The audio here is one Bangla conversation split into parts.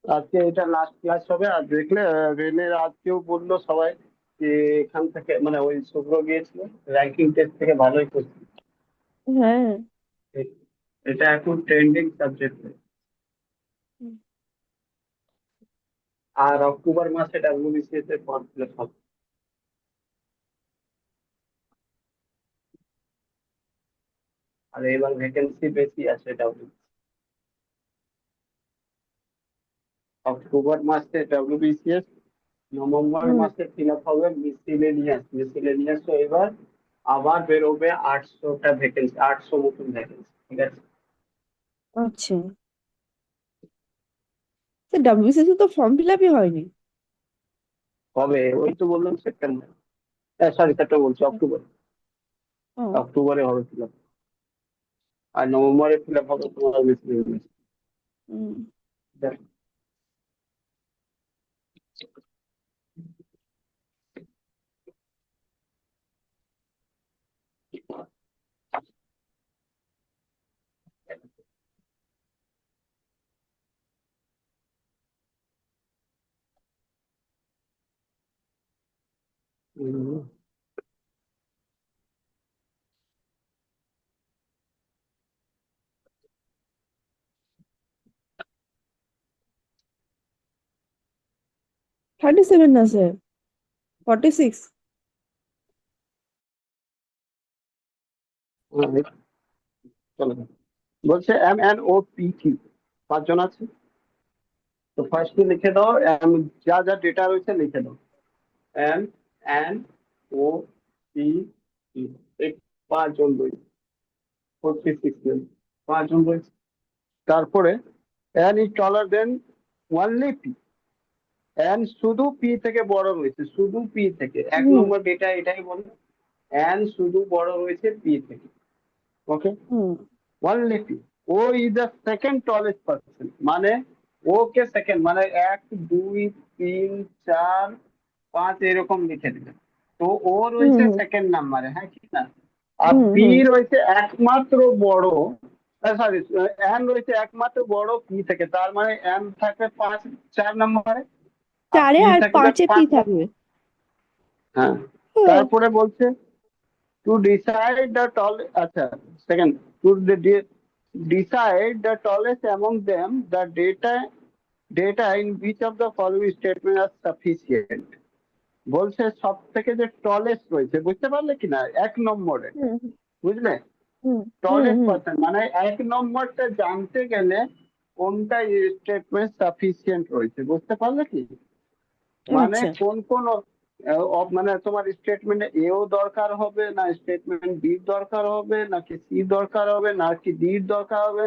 আজকে এটা লাস্ট ক্লাস হবে। আর দেখলে রেলের আজকেও বললো সবাই যে এখান থেকে মানে ওই শুভ্র গিয়েছিল, র্যাঙ্কিং টেস্ট থেকে ভালোই করছে। হ্যাঁ। এ- এটা এখন ট্রেন্ডিং সাবজেক্ট। আর অক্টোবর মাসে ডাব্লিউবিসিএস এর ফর্ম ফিল আপ হবে। আর এবার ভ্যাকেন্সি বেশি আছে ডাব্লিউ, অক্টোবর মাসে ডাব্লিউবিসিএস, নভেম্বর হুম। মাসে ফিল আপ হবে মিসিলেনিয়াস। মিসিলেনিয়াসও এবার আবার বেরোবে 800টা ভ্যাকেন্সি, 800 মতন ভ্যাকেন্সি, ঠিক আছে। আচ্ছা, ডাব্লিউবিসিএস তো ফর্ম ফিল আপই হয়নি। কবে? ওই তো বললাম সেপ্টেম্বর, সরি সেপ্টেম্বর বলছি, অক্টোবর। ও। অক্টোবরে হবে ফিল আপ, আর নভেম্বরে ফিল আপ হবে তোমার মিসিলেনিয়াস। হুম। হুম। 37 না স্যার, 46। চলো, বলছে MNOPQ, 5 জন আছে। তো ফার্স্টে লিখে দাও যা যা ডেটা রয়েছে লিখে দাও। MNOPQ, এই 5 জন রয়েছে, 46 জন, 5 জন রয়েছে। তারপরে n is taller than only p, n শুধু p থেকে বড় রয়েছে, শুধু p থেকে, এক হুম। নম্বর ডেটা এটাই বলে, n শুধু বড় রয়েছে p থেকে। Okay, hmm. only p, O is the second tallest person, মানে ওকে সেকেন্ড মানে 1 2 3 4 5 এরকম লিখে দিবেন। তো ও রয়েছে হুম। সেকেন্ড নাম্বারে, হ্যাঁ কি না? আর হুম। পি হুম। রয়েছে একমাত্র বড়, সরি, এন রয়েছে একমাত্র বড় পি থেকে, তার মানে এন থাকবে 4 নম্বরে, আর চারে পি আর থাকবে 5-এ পি 5 নম্বরে। থাকবে। হ্যাঁ, হুম। তারপরে বলছে টু ডিসাইড দ্য টল, আচ্ছা, second, to decide the tallest among them, the data in which of the following statement are sufficient। বলছে সব থেকে যে টলেস্ট রয়েছে, বুঝতে পারলে কিনা, 1 নম্বরে, হুম। বুঝলে, হুম। হুম। টলেস্ট হুম। পার্সন মানে 1 নম্বরটা জানতে গেলে কোনটা স্টেটমেন্ট সাফিসিয়েন্ট রয়েছে, বুঝতে পারলে কি, মানে আচ্ছা। কোন কোন মানে তোমার স্টেটমেন্টে এও দরকার হবে না, স্টেটমেন্ট বি দরকার হবে নাকি সি দরকার হবে নাকি ডি দরকার হবে,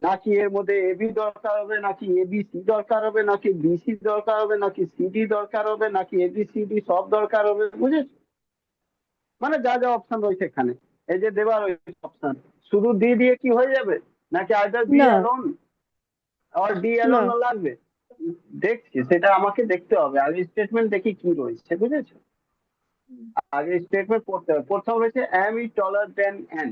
নাকি এর মধ্যে এবি দরকার হবে নাকি এবিসি দরকার হবে নাকি বিসি দরকার হবে নাকি সিডি দরকার হবে নাকি এবিসিডি সব দরকার হবে, বুঝেছ? মানে যা যা অপশন রয়েছে এখানে, এই যে দেওয়া রয়েছে অপশন, শুধু ডি দিয়ে কি হয়ে যাবে নাকি আইদার বি না। অ্যালোন আর ডি না। অ্যালোন লাগবে? দেখছি, সেটা আমাকে দেখতে হবে, আগে স্টেটমেন্ট দেখি কি রয়েছে, বুঝেছো? আগে স্টেটমেন্ট পড়তে হবে। প্রথম হয়েছে M is taller than N,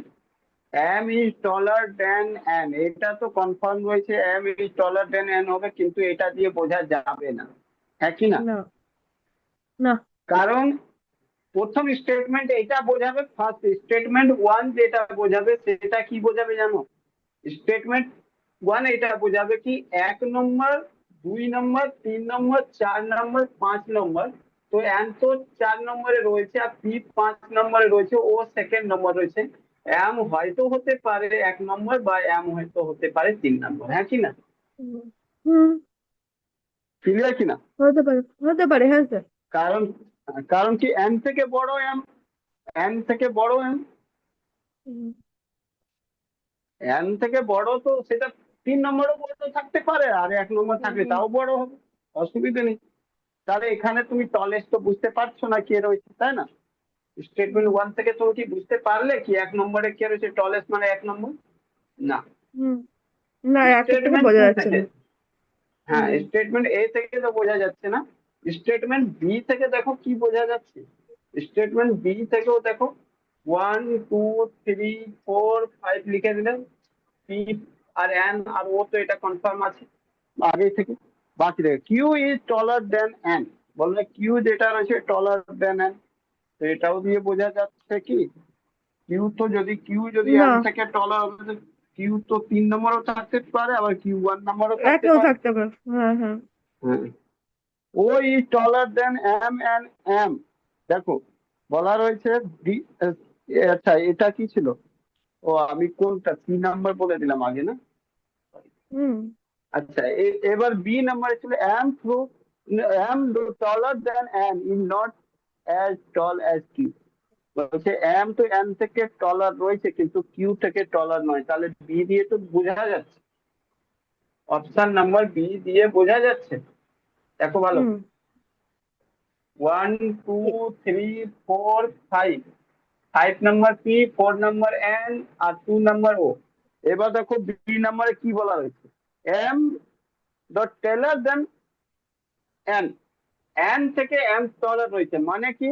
M is taller than N, এটা তো কনফার্ম রয়েছে M is taller than N হবে, কিন্তু এটা দিয়ে বোঝা যাবে না, হ্যাঁ কি না? না। না। কারণ প্রথম স্টেটমেন্ট এটা বোঝাবে, ফার্স্ট স্টেটমেন্ট ওয়ান যেটা বোঝাবে সেটা কি বোঝাবে জানো? স্টেটমেন্ট ওয়ান এটা বোঝাবে কি 1 নম্বর, 2 নম্বর, 3 নম্বর, 4 নম্বর, 5 নম্বর। তো এম তো 4 নম্বরে রয়েছে আর পি 5 নম্বরে রয়েছে, ও সেকেন্ড নম্বর রয়েছে। এম হয়তো হতে পারে 1 নম্বর বা এম হয়তো হতে পারে 3 নম্বর, হ্যাঁ কি না? হুম। হুম। ক্লিয়ার কিনা? হতে পারে, হতে পারে, হ্যাঁ স্যার। কারণ, কারণ কি এম থেকে বড় এম, এম থেকে বড় এম, হুম। এন থেকে বড় তো সেটা 3 নম্বরও বড় থাকতে পারে আর 1 নম্বর হুম। থাকলে হুম। তাও বড় হবে, অসুবিধা নেই। তাহলে এখানে তুমি টলেস্ট তো বুঝতে পারছো না কে রয়েছে, তাই না? স্টেটমেন্ট ওয়ান থেকে তুমি কি বুঝতে পারলে কি 1 নম্বরে কে রয়েছে, টলেস্ট মানে 1 নম্বর? না। হুম। না, একের থেকে স্টেটমেন্ট বোঝা টু যাচ্ছে থেকে, না। হ্যাঁ, হুম। স্টেটমেন্ট এ থেকে তো বোঝা যাচ্ছে না, স্টেটমেন্ট বি থেকে দেখো কি বোঝা যাচ্ছে। স্টেটমেন্ট বি থেকেও দেখো 1 2 3 4 5 লিখে দিলেন, পি আর এন আর ও তো এটা কনফার্ম আছে আগেই থেকে। বাকি থাকে Q is taller than N, বললে কিউ যেটা রয়েছে টলার দেন এন, তো এটাও দিয়ে বোঝা যাচ্ছে কি কিউ যদি না, এন থেকে টলার হবে, কিউ তো 3 নম্বরও থাকতে পারে, আবার কিউ 1 নম্বরও থাকতে একেও পারে। থাকতে পারে। হ্যাঁ, হ্যাঁ। হ্যাঁ, O is taller than M and M, দেখো বলা রয়েছে ডি, আচ্ছা এটা কি ছিল, ও আমি কোনটা 3 নাম্বার বলে দিলাম আগে না। হুম, আচ্ছা এবার বি নাম্বারে ছিল M through M taller than N is not as tall as Q, বলছে এম তো এম থেকে টলার রয়েছে কিন্তু কিউ থেকে টলার নয়, তাহলে বি দিয়ে তো বোঝা যাচ্ছে, অপশন নাম্বার বি দিয়ে বোঝা যাচ্ছে। দেখো ভালো, hmm. 1 2 3 4 5, 5 number P, 4 number N, আর 2 নাম্বার ও। এবার দেখো বি নাম্বারে কি বলা হয়েছে, M dot taller than N, N থেকে এম টলার রয়েছে, মানে কি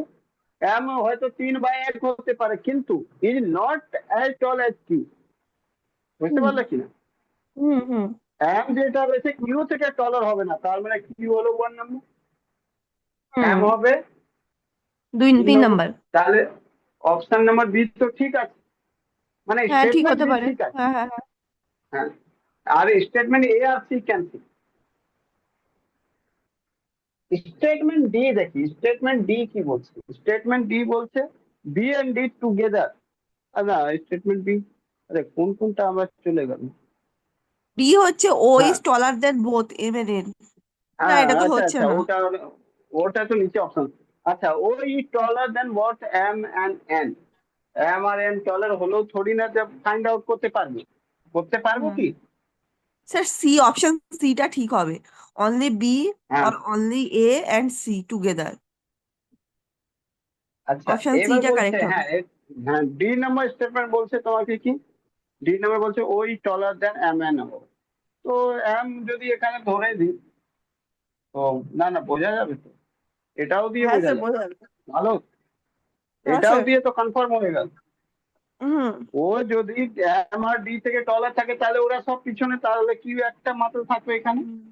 এম হয়তো 3/1 হতে পারে কিন্তু is not as tall as Q, বুঝতে হুম, পারলে কিনা। হুম, হুম, এম যেটা রয়েছে কিউ থেকে টলার হবে না, তার মানে কিউ হলো 1 নাম্বার, হুম। এম হবে দুই, 3 তিন নম্বর, নাম্বার। তাহলে অপশন নাম্বার বি তো ঠিক আছে, মানে হ্যাঁ, ঠিক স্টেটমেন্ট হতে বি পারে। ঠিক আছে। হ্যাঁ, হ্যাঁ, হ্যাঁ। হ্যাঁ, আর স্টেটমেন্ট এ আর সি ক্যান্সেল। স্টেটমেন্ট ডি দেখি, স্টেটমেন্ট ডি কি বলছে, স্টেটমেন্ট ডি বলছে বি এন্ড ডি টুগেদার, না স্টেটমেন্ট বি, আরে কোনটা আমরা চলে গেল। ডি হচ্ছে ও হ্যাঁ is taller than both M or N. না, হ্যাঁ, এটা তো আচ্ছা হচ্ছে আচ্ছা না। ওটা, ওটা তো নিচে অপশন। আচ্ছা O E taller than what M and N, M আর এন টলার হলেও থোড়ি না ফাইন্ড আউট করতে পারবো হুম। কি। স্যার, সি, অপশন সিটা ঠিক হবে। অনলি বি হ্যাঁ আর only A and C together. আচ্ছা অপশন এবার সিটা বলছে, কারেক্ট হবে। হ্যাঁ হ্যাঁ ডি নাম্বার স্টেটমেন্ট বলছে তোমাকে কি, ডি নাম্বার বলছে ওই টলার দেন এম এন ও, তো এম যদি এখানে ধরে দিই, তো না না বোঝা যাবে তো, এটাও দিয়ে হ্যাঁ বোঝা স্যার, যাবে, বোঝা যাবে। ভালো, হ্যাঁ এটাও স্যার। দিয়ে তো কনফার্ম হয়ে গেল। হুম। ও যদি এম আর ডি থেকে টলার থাকে তাহলে ওরা সব পিছনে, তাহলে কিউ একটা মাত্র থাকবে এখানে, হুম।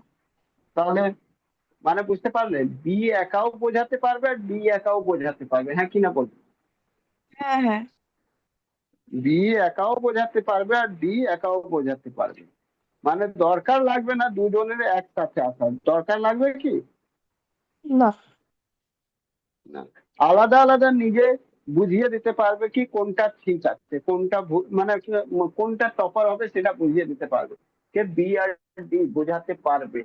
তাহলে মানে বুঝতে পারলে বি একাও বোঝাতে পারবে আর ডি একাও বোঝাতে পারবে, হ্যাঁ কিনা বল, হ্যাঁ, হ্যাঁ। বি একাও বোঝাতে পারবে আর ডি একাও বোঝাতে পারবে, মানে দরকার লাগবে না দুজনের একসাথে আসার, দরকার লাগবে কি না। না, আলাদা আলাদা নিজে বুঝিয়ে দিতে পারবে কি কোনটা ঠিক আছে কোনটা মানে কোনটা টপার হবে সেটা বুঝিয়ে দিতে পারবে, কে বি আর ডি বোঝাতে পারবে,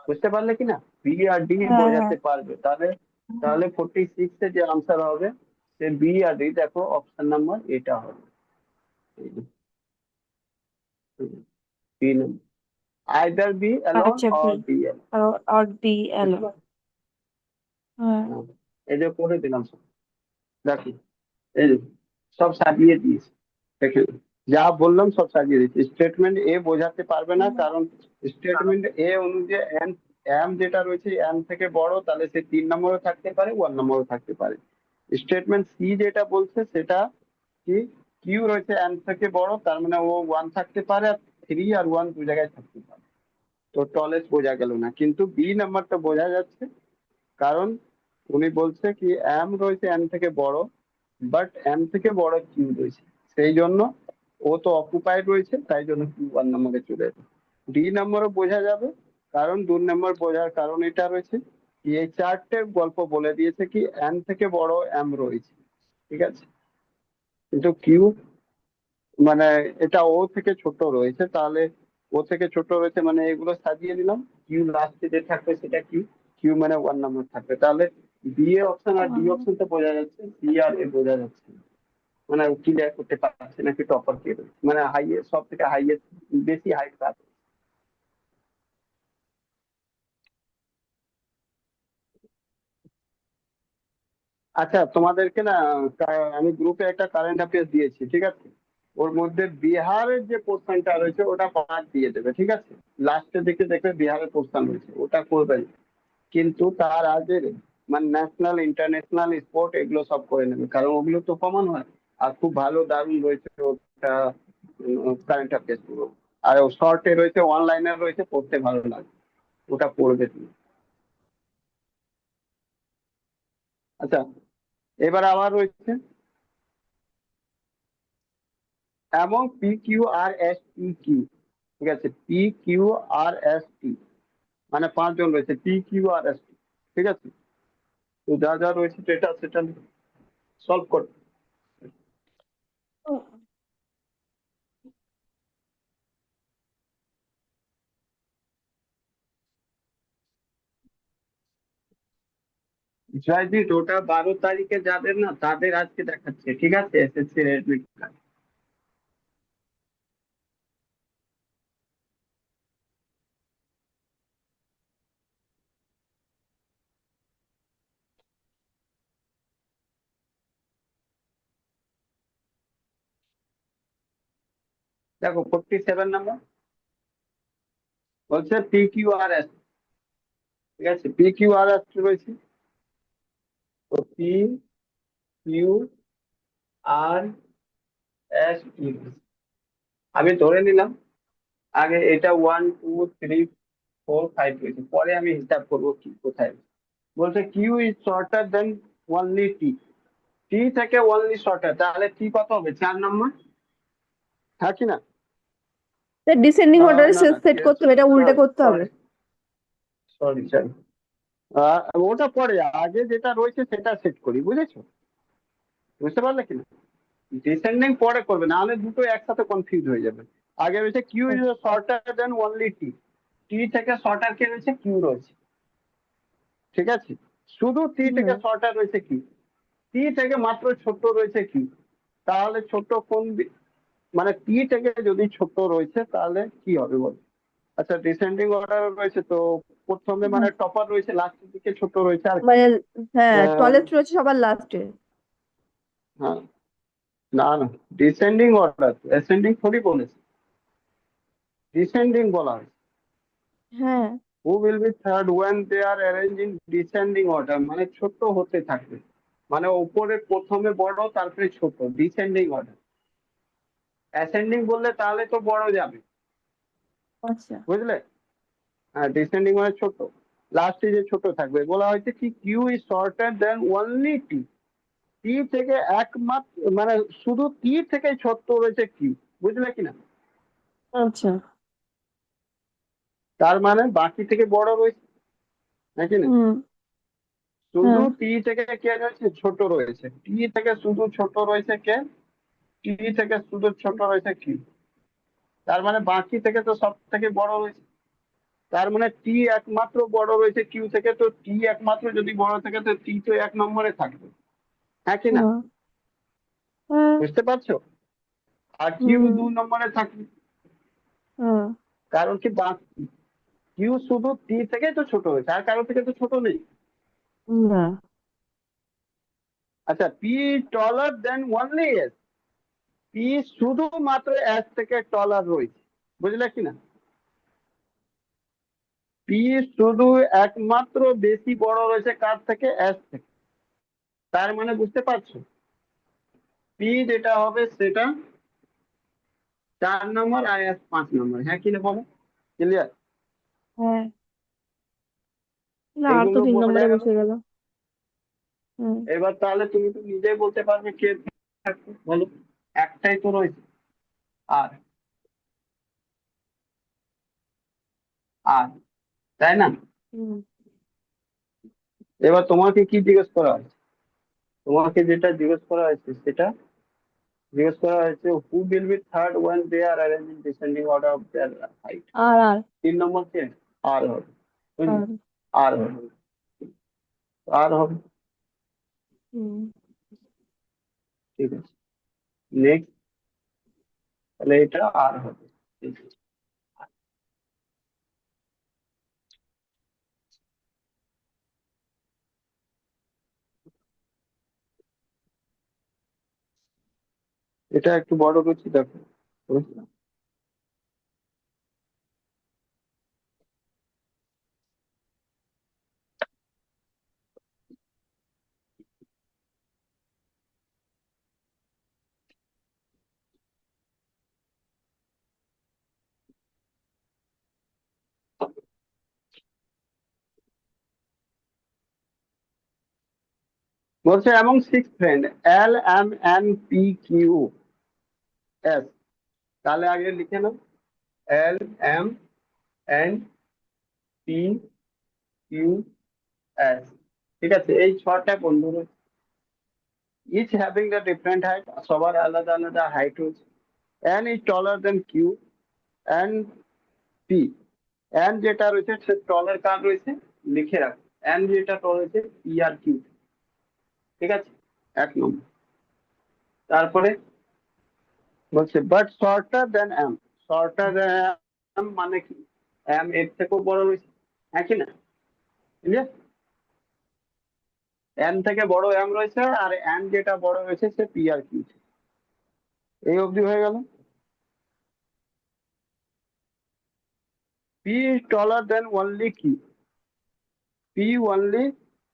বুঝতে পারলে কি না, বি আর ডি হ্যাঁ, হ্যাঁ। বোঝাতে পারবে, তাহলে তাহলে 46 এ যে আনসার হবে সে বি আর ডি, দেখো অপশন নাম্বার এটা হবে, B number, either B alone আচ্ছা, বি অর ডি অ্যালোন, আর ডি এল। বুঝতে পারলে। হ্যাঁ। হ্যাঁ, এই যে করে দিলাম সব, দেখো এই যে সব সাজিয়ে দিয়েছি, দেখে যা বললাম সব সাজিয়ে দিয়েছি। স্টেটমেন্ট এ বোঝাতে পারবে না, কারণ স্টেটমেন্ট এ অনুযায়ী এম, এম যেটা রয়েছে এম থেকে বড়, তাহলে সে 3 নম্বরও থাকতে পারে 1 নম্বরও থাকতে পারে। স্টেটমেন্ট সি যেটা বলছে সেটা কি, কিউ রয়েছে এম থেকে বড়, তার মানে ও 1 থাকতে পারে, আর 3 আর 1 দু জায়গায় থাকতে পারে, তো টলেস বোঝা গেল না, কিন্তু বি নাম্বারটা বোঝা যাচ্ছে, কারণ উনি বলছে কি এম রয়েছে এম থেকে বড়, বাট এম থেকে বড় কিউ রয়েছে, সেই জন্য ও তো অকুপাইড রয়েছে, তাই জন্য কিউ 1 নম্বরে চলে যাবে। ডি নাম্বারও বোঝা যাবে, কারণ 2 নম্বর বোঝার কারণ এটা রয়েছে কি এই চারটে গল্প বলে দিয়েছে কি এম থেকে বড় এম রয়েছে, ঠিক আছে, কিন্তু কিউ মানে এটা ও থেকে ছোট রয়েছে, তাহলে ও থেকে ছোট রয়েছে মানে এগুলো সাজিয়ে দিলাম, কিউ লাস্টে যে থাকবে সেটা কিউ, কিউ মানে 1 নম্বর থাকবে, তাহলে বি এ অপশন আর ডি অপশন তো বোঝা যাচ্ছে, সি আর এ বোঝা যাচ্ছে না। মানে ক্লিয়ার করতে পারছে নাকি টপার কে রয়েছে, মানে হাইয়েস্ট সব থেকে হাইয়েস্ট বেশি হাইট কাজ। আচ্ছা তোমাদেরকে না আমি গ্রুপে একটা কারেন্ট অ্যাফেয়ার্স দিয়েছি, ঠিক আছে, ওর মধ্যে বিহারের যে পোর্শনটা রয়েছে ওটা বাদ দিয়ে দেবে, ঠিক আছে, লাস্টের দিকে দেখবে বিহারের পোর্শন রয়েছে ওটা করবেন, কিন্তু তার আগে মানে ন্যাশনাল ইন্টারন্যাশনাল স্পোর্ট এগুলো সব করে নেবে, কারণ ওগুলো তো কমন হয়, আর খুব ভালো দারুণ রয়েছে ওটা কারেন্ট অ্যাফেয়ার্স পুরো, আর শর্টে রয়েছে অনলাইনে রয়েছে, পড়তে ভালো লাগে, ওটা পড়বে তুমি। আচ্ছা, এবার আবার রয়েছে এবং P Q R S T Q. ঠিক আছে, P Q R S T মানে 5 জন রয়েছে, P Q R S T. ঠিক আছে, তো যা যা রয়েছে সেটা সেটা সলভ করো। জয়দীপ, ওটা 12 তারিখে যাদের না তাদের আজকে দেখাচ্ছে, ঠিক আছে, এসএসসি অ্যাডমিট কার্ড। দেখো 47 নম্বর বলছে পি কিউ আর এস। ঠিক আছে, পি কিউ আর এস রয়েছে, তো P Q R S T. আমি ধরে নিলাম আগে এটা 1 2 3 4 5 রয়েছে, পরে আমি হিসাব করবো কি কোথায়। বলছে Q is shorter than only T. T থেকে অনলি শর্টার, তাহলে টি কত হবে, 4 নম্বর, হ্যাঁ কি না? ডিসেন্ডিং অর্ডারে না না, সেট করতে হবে, এটা উল্টে করতে হবে। সরি সরি সরি, ওটা পরে, আগে যেটা রয়েছে সেটা সেট করি, বুঝেছো? বুঝতে পারলে কিনা? ডিসেন্ডিং পরে করবে, না হলে দুটো একসাথে কনফিউজ হয়ে যাবে। আগে রয়েছে Q is shorter than only T. T থেকে শর্টার কে রয়েছে, কিউ রয়েছে। ঠিক আছে, শুধু টি থেকে হুম। শর্টার রয়েছে কিউ। টি থেকে মাত্র ছোট রয়েছে কিউ, তাহলে ছোট কোন মানে টি থেকে যদি ছোট রয়েছে তাহলে কি হবে বল? আচ্ছা, ডিসেন্ডিং অর্ডার রয়েছে তো, প্রথমে মানে টপার রয়েছে, লাস্টের দিকে ছোট রয়েছে আর কি। মানে হ্যাঁ, আহ, টয়লেট রয়েছে সবার লাস্টে। হ্যাঁ, না না, ডিসেন্ডিং অর্ডার, অ্যাসেন্ডিং থোড়ি বলেছে, ডিসেন্ডিং বলা হয়। হ্যাঁ। Who will be third when they are arrange in descending order, মানে ছোট হতে থাকবে, মানে উপরে প্রথমে বড় তারপরে ছোট, ডিসেন্ডিং অর্ডার। অ্যাসেন্ডিং বললে তাহলে তো বড় যাবে, আচ্ছা। বুঝলে? হ্যাঁ, ডিসেন্ডিং মানে ছোট, লাস্টে যে ছোট থাকবে। বলা হয়েছে কি Q is shorter than only T. T থেকে একমাত্র মানে শুধু টি থেকে ছোট রয়েছে কিউ, বুঝলে কিনা? আচ্ছা। তার মানে বাকি থেকে বড় রয়েছে, নাকি না? হুম। শুধু হ্যাঁ। টি থেকে কে রয়েছে, ছোট রয়েছে। টি থেকে শুধু ছোট রয়েছে কে, টি থেকে শুধু ছোট রয়েছে কিউ। তার মানে বাকি থেকে তো সব থেকে বড় রয়েছে। তার মানে টি একমাত্র বড় রয়েছে কিউ থেকে, তো টি একমাত্র যদি বড় থাকে তো টি তো 1 নম্বরে থাকবে, হ্যাঁ কি না? হুম। হ্যাঁ। বুঝতে পারছো? আর কিউ হুম। 2 নম্বরে থাকবে, হুম। কারণ কি কিউ শুধু টি থেকে তো ছোট হয়েছে, আর কারো থেকে তো ছোট নেই। না। আচ্ছা, P taller than only S. P শুধুমাত্র এস থেকে টলার রয়েছে, বুঝলে কিনা? পি শুধু একমাত্র বেশি বড় রয়েছে কার থেকে, এস থেকে। তার মানে বুঝতে পারছো, পি যেটা হবে সেটা 4 নম্বর আর এস 5 নম্বর, হ্যাঁ কি না বলো? ক্লিয়ার? হ্যাঁ। না, আর তো এইগুলো 3 নম্বরে বোঝা গেল। বসে গেল। হুম। এবার তাহলে তুমি তো নিজেই বলতে পারবে কে থাকবে, বলো। একটাই তো রয়েছে, আর আর তাই না? হুম। এবার তোমাকে কি জিজ্ঞেস করা হয়েছে? তোমাকে যেটা জিজ্ঞেস করা হয়েছে সেটা জিজ্ঞেস করা হয়েছে, who will be third when they are arrange in descending order of their height. আর আর 3 নম্বর কে, আর হবে, বুঝলি? আর আর হবে, আর হবে। হুম। ঠিক আছে, নেক্সট, তাহলে এটা আর হবে। ঠিক আছে। এটা একটু বড় করছি, দেখো, বুঝলে? বলছে among six friend L M N P Q S, তাহলে আগে লিখে নাও L M N P Q S, ঠিক আছে? এই ছটা বন্ধু রয়েছে, each having the different height, সবার আলাদা আলাদা হাইট রয়েছে। N is taller than Q and P, N যেটা রয়েছে সে টলার কার রয়েছে লিখে রাখো, N যেটা টল রয়েছে P আর Q, ঠিক আছে? এক নম্বর। তারপরে বলছে but shorter than M, shorter than M মানে কি? এম এর থেকেও বড় রয়েছে, হ্যাঁ কি না? ক্লিয়ার? এন থেকে বড় এম রয়েছে আর এন যেটা বড় রয়েছে সে পি আর কিউ। এই অবধি হয়ে গেল। P is taller than only Q, P only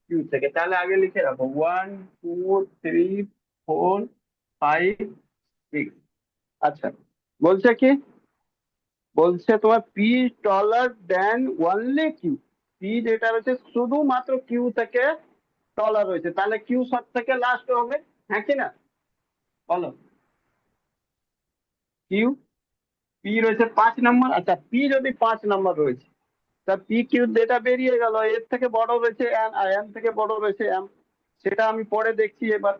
Q থেকে, তাহলে আগে লিখে রাখো 1 2 3 4 5 6। আচ্ছা, বলছে কি? বলছে তোমার P taller than only Q, P যেটা রয়েছে শুধুমাত্র কিউ থেকে টলার রয়েছে, তাহলে কিউ সব থেকে লাস্ট হবে, হ্যাঁ কি না? বলো। কিউ, পি রয়েছে 5 নম্বর। আচ্ছা, পি যদি 5 নম্বর রয়েছে তা পি কিউ যেটা বেরিয়ে গেল এর থেকে বড় রয়েছে এন আর এন থেকে বড় রয়েছে এম, সেটা আমি পরে দেখছি। এবার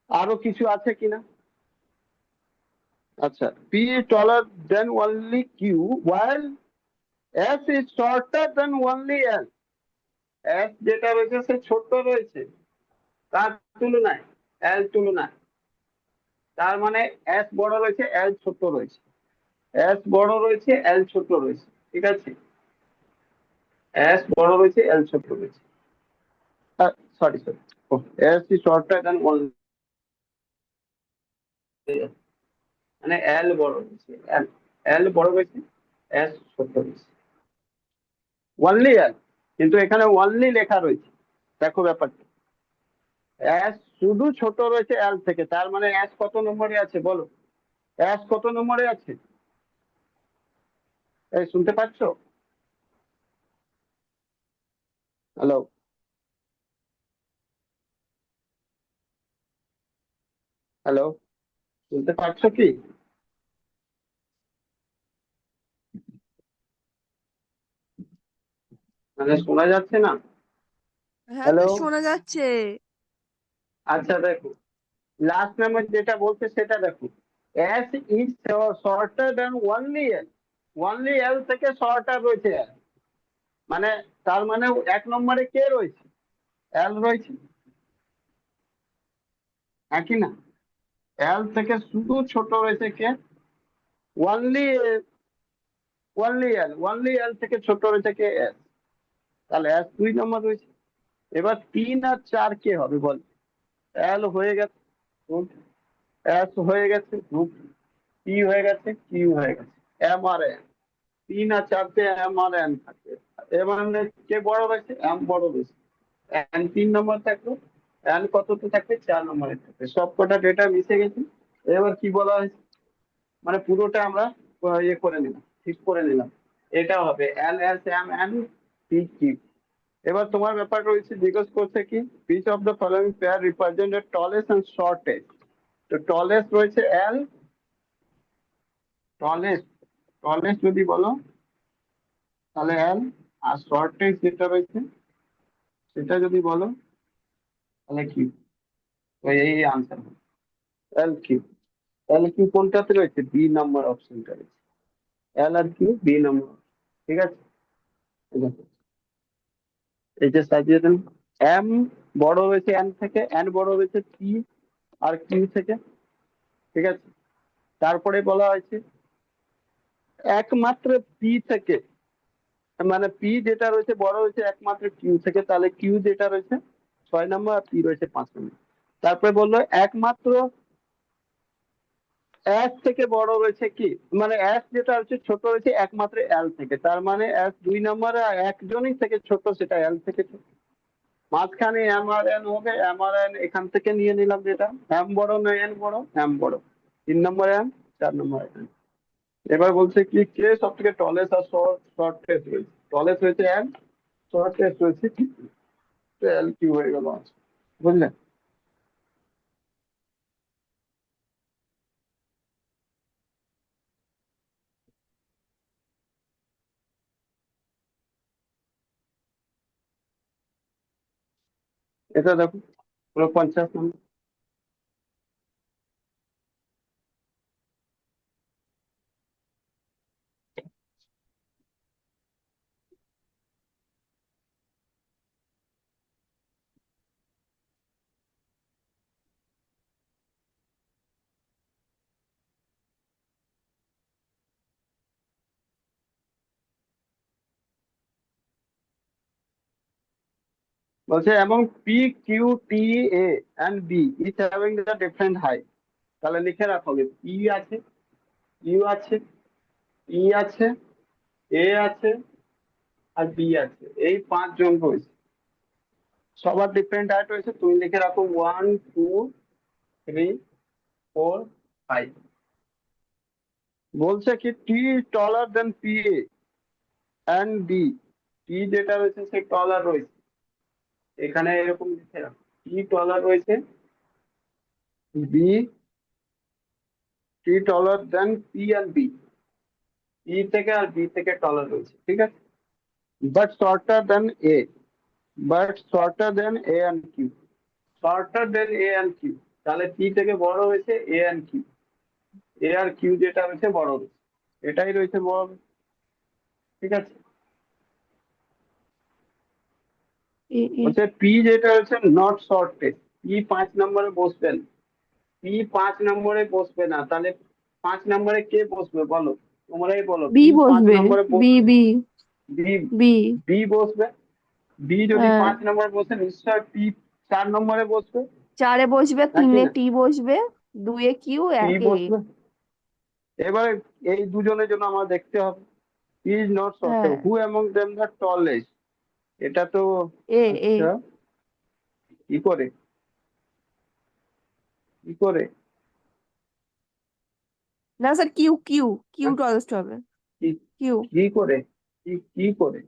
আরো কিছু আছে কিনা। আচ্ছা, P taller than only Q while S is shorter than only L, S যেটা রয়েছে সে ছোট রয়েছে তার তুলনায়, এল তুলনায়, তার মানে এস বড় রয়েছে এল ছোট রয়েছে, এস বড় রয়েছে এল ছোট রয়েছে, ঠিক আছে? এস বড় রয়েছে এল ছোট রয়েছে, sorry sorry, S is shorter than only, মানে এল বড় রয়েছে, এল এল বড় রয়েছে এস ছোট রয়েছে, অনলি এল, কিন্তু এখানে অনলি লেখা রয়েছে, দেখো ব্যাপারটা। এস শুধু ছোট রয়েছে এল থেকে, তার মানে এস কত নম্বরে আছে বলো, এস কত নম্বরে আছে? এই শুনতে পাচ্ছ? হ্যালো, হ্যালো, শুনতে পাচ্ছ কি? মানে শোনা যাচ্ছে না? হ্যাঁ হ্যালো, শোনা যাচ্ছে। আচ্ছা দেখো, লাস্ট নাম্বার যেটা বলছে সেটা দেখো, S is shorter than only L, only L থেকে শর্টার রয়েছে এল, মানে তার মানে এক নম্বরে কে রয়েছে? এল রয়েছে, একই না? এল থেকে শুধু ছোট রয়েছে কে? Only, only L, only L থেকে ছোট রয়েছে কে? এস, তাহলে এস 2 নম্বর রয়েছে। এবার 3 আর 4 কে হবে বল? এল হয়ে গেছে, এস হয়ে গেছে, পি হয়ে গেছে, কিউ হয়ে গেছে, এম আর এন, 3 আর 4 এম আর এন থাকে। এবার কে বড় রয়েছে? এম বড় রয়েছে, এন 3 নম্বর থাকলো, এন কততে থাকবে? 4 নম্বরে থাকবে। সব কটা ডেটা মিশে গেছে। এবার কি বলা হয়েছে, মানে পুরোটা আমরা ইয়ে করে নিলাম, ঠিক করে নিলাম, এটা হবে L S M N P Q. এবার তোমার ব্যাপার রয়েছে, জিজ্ঞেস করছে কি which of the following pair represent the tallest and shortest, তো টলেস্ট রয়েছে এল, টলেস্ট, টলেস্ট যদি বলো তাহলে এল, আর শর্টেস্ট যেটা রয়েছে সেটা যদি বলো তাহলে কি, ওই এই answer L Q. L Q কোনটাতে রয়েছে? বি নাম্বার অপশনটা রয়েছে, এল আর কিউ বি নাম্বার, ঠিক আছে? এই দেখো, এই যে সাজিয়ে দেন, এম বড় রয়েছে এন থেকে, এন বড় রয়েছে পি আর কিউ থেকে, ঠিক আছে? তারপরে বলা হয়েছে একমাত্র পি থেকে, মানে পি যেটা রয়েছে বড় হয়েছে একমাত্র কিউ থেকে, তাহলে কিউ যেটা রয়েছে 6 নম্বর আর পি রয়েছে 5 নম্বর। তারপরে বললো একমাত্র এস থেকে বড় রয়েছে কি, মানে এস যেটা হচ্ছে ছোট রয়েছে একমাত্র এল থেকে, তার মানে এস 2 নম্বরে আর একজনই থেকে ছোট, সেটা এল থেকে ছোট। মাঝখানে এম আর এন হবে, এম আর এন এখান থেকে নিয়ে নিলাম, যেটা এম বড় না এন বড়? এম বড়, 3 নম্বর এম, 4 নম্বর এন। এবার বলছে কি কে সব থেকে টলেস্ট আর শর্টেস্ট রয়েছে, টলেস্ট হয়েছে এম, শর্টেস্ট রয়েছে এল কিউ হয়ে গেল। বুঝলে? এটা দেখো, পুরো 50 নম্বর। বলছে এবং P Q T A and B each having the different height. তাহলে লিখে রাখো, পি আছে, কিউ আছে, ই আছে, এ আছে, আর বি আছে। এই 5 জন রয়েছে, সবার ডিফারেন্ট হাইট রয়েছে। তুমি লিখে রাখো 1 2 3 4 5। বলছে কি টি taller than P A and B, টি যেটা রয়েছে সে টলার রয়েছে। এখানে এরকম লিখে রাখো, টি টলার রয়েছে, B T taller than P and B, E থেকে আর বি থেকে টলার রয়েছে, ঠিক আছে। But shorter than A, but shorter than A and Q, shorter than A and Q. তাহলে পি থেকে বড় হয়েছে এ এন্ড কিউ, এ আর কিউ যেটা রয়েছে বড় রয়েছে, এটাই রয়েছে বড়, ঠিক আছে। এ এ বলছে পি যেটা হচ্ছে নট শর্টেড, পি 5 নম্বরে বসবেন, পি 5 নম্বরে বসবে না। তাহলে 5 নম্বরে কে বসবে বলো, তোমরাই বলো, বি পি পাঁচ বসবে, নম্বরে বি বসবে, বি বি, বি। বি বসবে। বি যদি হ্যাঁ, 5 নম্বরে বসে, নিশ্চয় পি 4 নম্বরে বসবে, 4-এ বসবে, নাকি 3-এ না? টি বসবে, 2-এ কিউ, পি 1-এ এ। বসবে। এবারে এই দুজনের জন্য আমার দেখতে হবে, ইজ নট শর্টেড, হ্যাঁ, হু অ্যামং দেম দ্য টলেস্ট। এটা তো এ এ। আচ্ছা, কি করে, কি করে, না স্যার, কিউ কিউ কিউ হ্যাঁ? টলেস্ট হবে। কি, কিউ। কি করে, কি করে?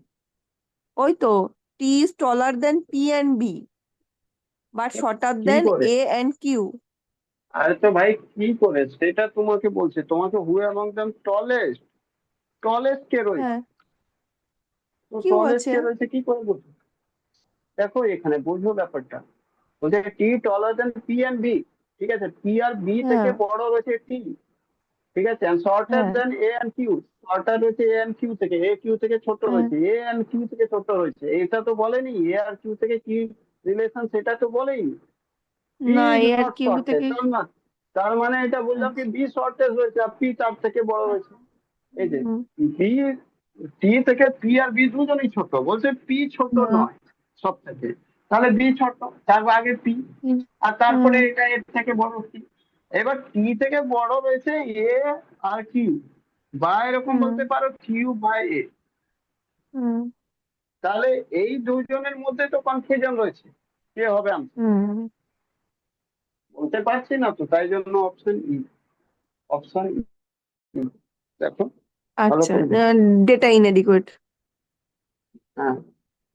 ওই তো, T is taller than P and B but shorter কি দেন করে? A and Q. আরে তো ভাই কি করে সেটা তোমাকে বলছে, তোমাকে হু অ্যামং দেম টলেস্ট, টলেস্ট কে রয়েছে, হ্যাঁ, তো কিউ টলেস্ট আছে। কে রয়েছে কি করে বলছো? দেখো এখানে বুঝো ব্যাপারটা। বলছে টি taller than P and B, ঠিক আছে, পি আর বি থেকে হ্যাঁ, বড় রয়েছে টি, ঠিক আছে। শর্টার হ্যাঁ, দেন এ এন্ড কিউ, শর্টার রয়েছে এ এন্ড কিউ থেকে, এ কিউ থেকে ছোট হ্যাঁ। রয়েছে, এ এন্ড কিউ থেকে ছোট রয়েছে। এটা তো বলেনি এ আর কিউ থেকে কি রিলেশন, সেটা তো বলেনি। পি না, is a are not Q shortage, থেকে। তার মানে এটা বললাম কি আচ্ছা। বি শর্টেজ রয়েছে আর পি তার থেকে বড় রয়েছে। এই যে হুম, বি, টি থেকে পি আর বি দুজনেই ছোট, বলছে পি ছোট হুম, নয় সব থেকে, তাহলে বি ছোট, তার আগে পি, হুম, আর তারপরে হুম, এটা এর থেকে বড় কি। এবার টি থেকে বড় রয়েছে এ আর কিউ, বা এরকম হুম, বলতে পারো কিউ বাই এ। হুম, তাহলে এই দুজনের মধ্যে তো কনফিউশন রয়েছে, কে হবে আনসার হুম। বলতে পারছি না তো, তাই জন্য অপশন ই, অপশন ই। দেখো, ভালো আচ্ছা, করে দেখো। Data inadequate. হ্যাঁ,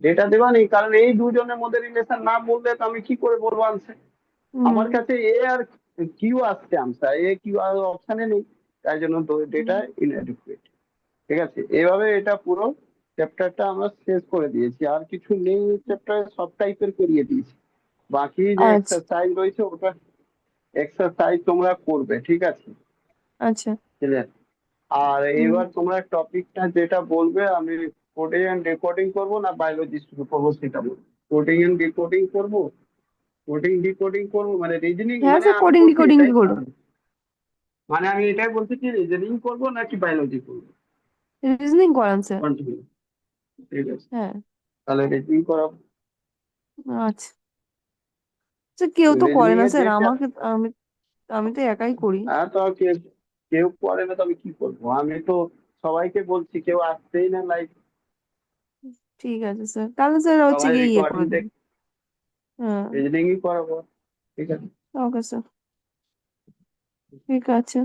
ডেটা দেওয়া নেই, কারণ এই দুজনের মধ্যে রিলেশন না বললে তো আমি কি করে বলবো আনসার। হুম, আমার কাছে এ আর কিউ আসছে আনসার, এ কিউ আর অপশনে নেই, তাই জন্য হুম। Data inadequate. ঠিক আছে, এভাবে এটা পুরো চ্যাপ্টারটা আমরা শেষ করে দিয়েছি, আর কিছু নেই চ্যাপ্টারে, সব টাইপের করিয়ে দিয়েছি। বাকি যে আচ্ছা, এক্সারসাইজ রয়েছে ওটা এক্সারসাইজ তোমরা করবে, ঠিক আছে, আচ্ছা। ক্লিয়ার। আর হুম। এবার তোমরা টপিকটা যেটা বলবে, আমি কোডিং এন্ড ডিকোডিং করবো না বায়োলজি শুরু করবো সেটা বলবো। কোডিং এন্ড ডিকোডিং করবো, কোডিং ডিকোডিং করবো মানে রিজনিং, হ্যাঁ মানে স্যার, আমি কোডিং বলছি ডিকোডিং এটাই করো। করবো। মানে আমি এটাই বলছি কি রিজনিং করবো নাকি বায়োলজি করবো, রিজনিং করান স্যার। কন্টিনিউ, ঠিক আছে, হ্যাঁ। তাহলে রিজনিং করাবো। আচ্ছা স্যার, কেউ তো করে রিজনিং না এ যে স্যার, আমাকে আমি আমি তো একাই করি। হ্যাঁ তো আর কেউ, কেউ করে না তো আমি কি করবো, আমি তো সবাইকে বলছি, কেউ আসছেই না লাইভ, ঠিক আছে স্যার, তাহলে স্যার হচ্ছে সবাই গিয়ে ইয়ে রেকর্ডিং করে দেখ, দেবো। হ্যাঁ। রিজনিংই করাবো, ঠিক আছে। ওকে স্যার, ঠিক আছে।